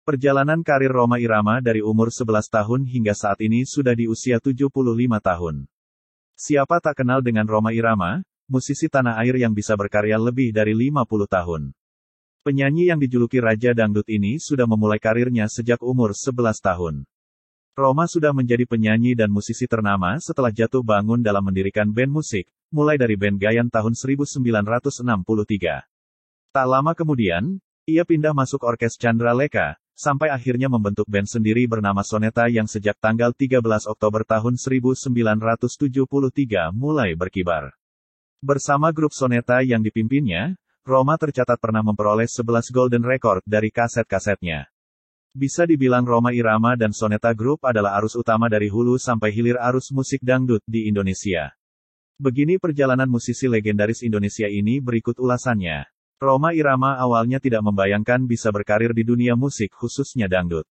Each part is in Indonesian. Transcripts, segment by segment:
Perjalanan karir Rhoma Irama dari umur 11 tahun hingga saat ini sudah di usia 75 tahun. Siapa tak kenal dengan Rhoma Irama, musisi tanah air yang bisa berkarya lebih dari 50 tahun. Penyanyi yang dijuluki Raja Dangdut ini sudah memulai karirnya sejak umur 11 tahun. Rhoma sudah menjadi penyanyi dan musisi ternama setelah jatuh bangun dalam mendirikan band musik, mulai dari band Gayan tahun 1963. Tak lama kemudian, ia pindah masuk orkes Chandra Lekha, sampai akhirnya membentuk band sendiri bernama Soneta yang sejak tanggal 13 Oktober tahun 1973 mulai berkibar. Bersama grup Soneta yang dipimpinnya, Rhoma tercatat pernah memperoleh 11 Golden Record dari kaset-kasetnya. Bisa dibilang Rhoma Irama dan Soneta Group adalah arus utama dari hulu sampai hilir arus musik dangdut di Indonesia. Begini perjalanan musisi legendaris Indonesia ini berikut ulasannya. Rhoma Irama awalnya tidak membayangkan bisa berkarir di dunia musik khususnya dangdut.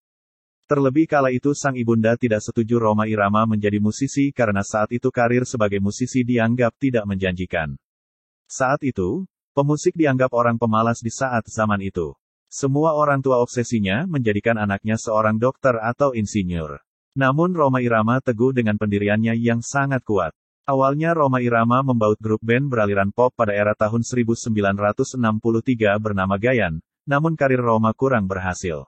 Terlebih kala itu sang ibunda tidak setuju Rhoma Irama menjadi musisi karena saat itu karir sebagai musisi dianggap tidak menjanjikan. Saat itu, pemusik dianggap orang pemalas di saat zaman itu. Semua orang tua obsesinya menjadikan anaknya seorang dokter atau insinyur. Namun Rhoma Irama teguh dengan pendiriannya yang sangat kuat. Awalnya Rhoma Irama membaut grup band beraliran pop pada era tahun 1963 bernama Gayan, namun karir Rhoma kurang berhasil.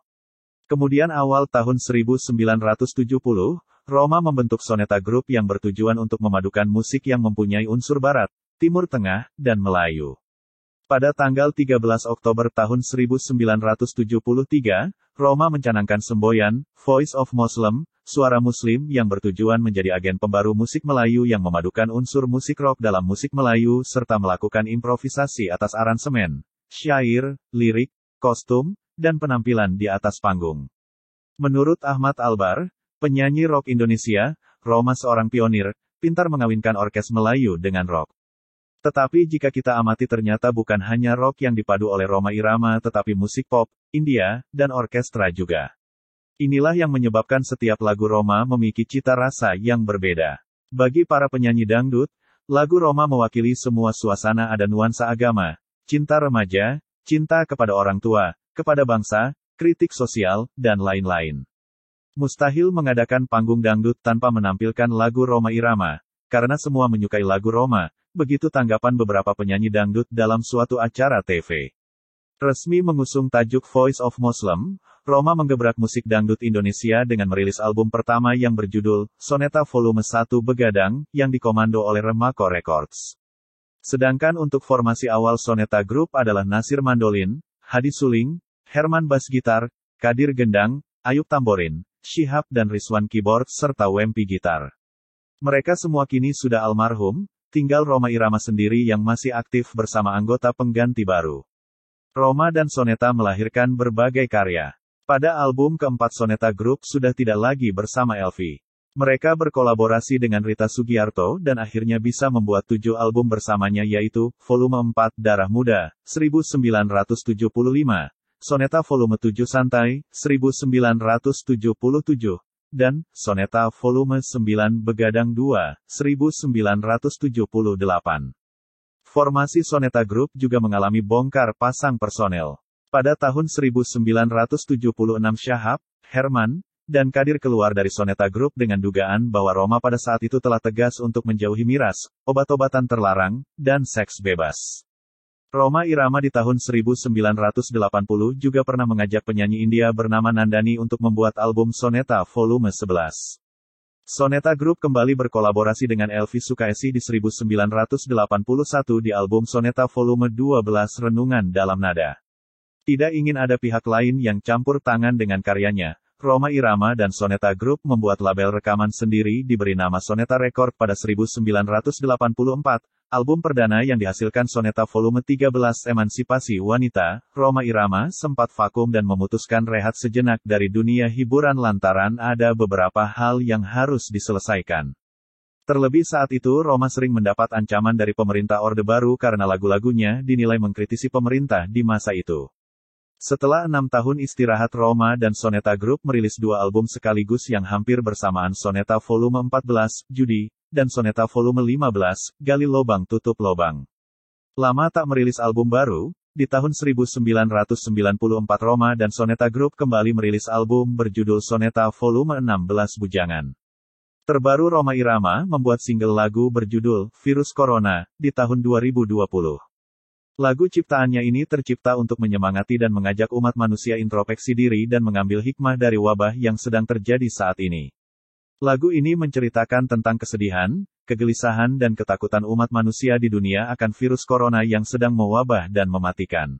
Kemudian awal tahun 1970, Rhoma membentuk Soneta Group yang bertujuan untuk memadukan musik yang mempunyai unsur Barat, Timur Tengah, dan Melayu. Pada tanggal 13 Oktober tahun 1973, Rhoma mencanangkan semboyan, Voice of Muslim, Suara Muslim yang bertujuan menjadi agen pembaru musik Melayu yang memadukan unsur musik rock dalam musik Melayu serta melakukan improvisasi atas aransemen, syair, lirik, kostum, dan penampilan di atas panggung. Menurut Ahmad Albar, penyanyi rock Indonesia, Rhoma seorang pionir, pintar mengawinkan orkes Melayu dengan rock. Tetapi jika kita amati ternyata bukan hanya rock yang dipadu oleh Rhoma Irama tetapi musik pop, India, dan orkestra juga. Inilah yang menyebabkan setiap lagu Rhoma memiliki cita rasa yang berbeda. Bagi para penyanyi dangdut, lagu Rhoma mewakili semua suasana ada nuansa agama, cinta remaja, cinta kepada orang tua, kepada bangsa, kritik sosial, dan lain-lain. Mustahil mengadakan panggung dangdut tanpa menampilkan lagu Rhoma Irama, karena semua menyukai lagu Rhoma, begitu tanggapan beberapa penyanyi dangdut dalam suatu acara TV. Resmi mengusung tajuk Voice of Muslim, Rhoma menggebrak musik dangdut Indonesia dengan merilis album pertama yang berjudul Soneta Volume 1 Begadang, yang dikomando oleh Remako Records. Sedangkan untuk formasi awal Soneta Group adalah Nasir Mandolin, Hadi Suling, Herman Bass Gitar, Kadir Gendang, Ayub Tamborin, Syihab dan Rizwan Keyboard serta Wempi Gitar. Mereka semua kini sudah almarhum, tinggal Rhoma Irama sendiri yang masih aktif bersama anggota pengganti baru. Rhoma dan Soneta melahirkan berbagai karya. Pada album keempat Soneta Group sudah tidak lagi bersama Elvi. Mereka berkolaborasi dengan Rita Sugiarto dan akhirnya bisa membuat 7 album bersamanya yaitu, Volume 4 Darah Muda, 1975, Soneta Volume 7 Santai, 1977, dan Soneta Volume 9 Begadang 2, 1978. Formasi Soneta Group juga mengalami bongkar pasang personel. Pada tahun 1976 Syahab, Herman, dan Kadir keluar dari Soneta Group dengan dugaan bahwa Rhoma pada saat itu telah tegas untuk menjauhi miras, obat-obatan terlarang, dan seks bebas. Rhoma Irama di tahun 1980 juga pernah mengajak penyanyi India bernama Nandani untuk membuat album Soneta Volume 11. Soneta Group kembali berkolaborasi dengan Elvi Sukaesih di 1981 di album Soneta Volume 12 Renungan Dalam Nada. Tidak ingin ada pihak lain yang campur tangan dengan karyanya, Rhoma Irama dan Soneta Group membuat label rekaman sendiri diberi nama Soneta Record pada 1984, album perdana yang dihasilkan Soneta Volume 13 Emansipasi Wanita. Rhoma Irama sempat vakum dan memutuskan rehat sejenak dari dunia hiburan lantaran ada beberapa hal yang harus diselesaikan. Terlebih saat itu Rhoma sering mendapat ancaman dari pemerintah Orde Baru karena lagu-lagunya dinilai mengkritisi pemerintah di masa itu. Setelah 6 tahun istirahat Rhoma dan Soneta Group merilis 2 album sekaligus yang hampir bersamaan Soneta Volume 14, Judi, dan Soneta Volume 15, Gali Lobang Tutup Lobang. Lama tak merilis album baru, Di tahun 1994 Roma dan Soneta Group kembali merilis album berjudul Soneta Volume 16 Bujangan. Terbaru Rhoma Irama membuat single lagu berjudul Virus Corona di tahun 2020. Lagu ciptaannya ini tercipta untuk menyemangati dan mengajak umat manusia introspeksi diri dan mengambil hikmah dari wabah yang sedang terjadi saat ini. Lagu ini menceritakan tentang kesedihan, kegelisahan dan ketakutan umat manusia di dunia akan virus corona yang sedang mewabah dan mematikan.